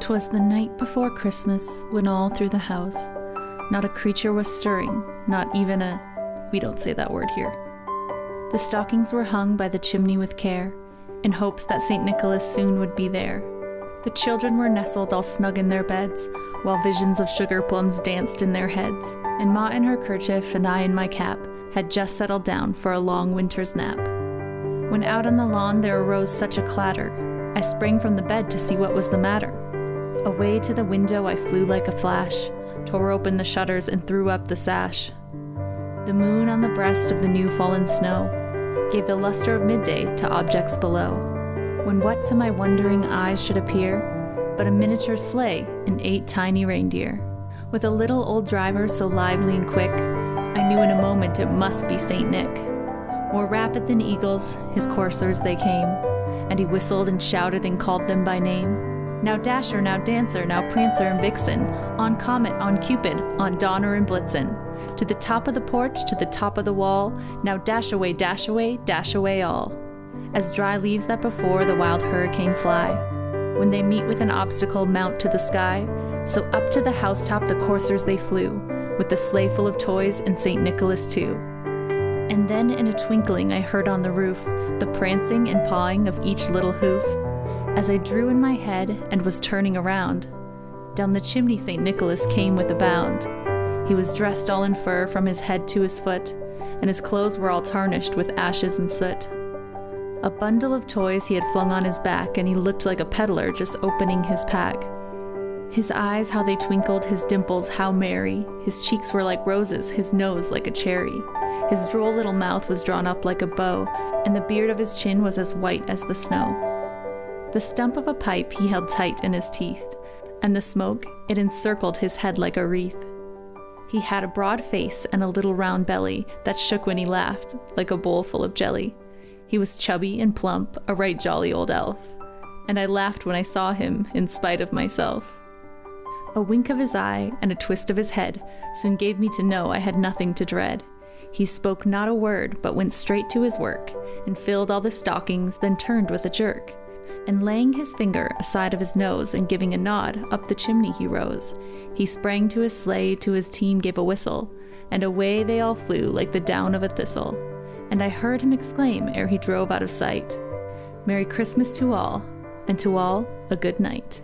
'Twas the night before Christmas, when all through the house not a creature was stirring, not even we don't say that word here. The stockings were hung by the chimney with care, in hopes that St. Nicholas soon would be there. The children were nestled all snug in their beds, while visions of sugar plums danced in their heads, and Ma in her kerchief and I in my cap had just settled down for a long winter's nap. When out on the lawn there arose such a clatter, I sprang from the bed to see what was the matter. Away to the window I flew like a flash, tore open the shutters and threw up the sash. The moon on the breast of the new fallen snow gave the luster of midday to objects below, when what to my wondering eyes should appear but a miniature sleigh and 8 tiny reindeer. With a little old driver so lively and quick, I knew in a moment it must be Saint Nick. More rapid than eagles, his coursers they came, and he whistled and shouted and called them by name. Now Dasher, now Dancer, now Prancer and Vixen, on Comet, on Cupid, on Donner and Blitzen. To the top of the porch, to the top of the wall, now dash away, dash away, dash away all. As dry leaves that before the wild hurricane fly, when they meet with an obstacle mount to the sky, so up to the housetop the coursers they flew, with the sleigh full of toys and St. Nicholas too. And then in a twinkling I heard on the roof the prancing and pawing of each little hoof. As I drew in my head and was turning around, down the chimney St. Nicholas came with a bound. He was dressed all in fur from his head to his foot, and his clothes were all tarnished with ashes and soot. A bundle of toys he had flung on his back, and he looked like a peddler just opening his pack. His eyes, how they twinkled, his dimples, how merry. His cheeks were like roses, his nose like a cherry. His droll little mouth was drawn up like a bow, and the beard of his chin was as white as the snow. The stump of a pipe he held tight in his teeth, and the smoke, it encircled his head like a wreath. He had a broad face and a little round belly that shook when he laughed, like a bowl full of jelly. He was chubby and plump, a right jolly old elf, and I laughed when I saw him, in spite of myself. A wink of his eye and a twist of his head soon gave me to know I had nothing to dread. He spoke not a word, but went straight to his work, and filled all the stockings, then turned with a jerk. And laying his finger aside of his nose and giving a nod, up the chimney he rose. He sprang to his sleigh, to his team gave a whistle, and away they all flew like the down of a thistle. And I heard him exclaim ere he drove out of sight, "Merry Christmas to all, and to all a good night."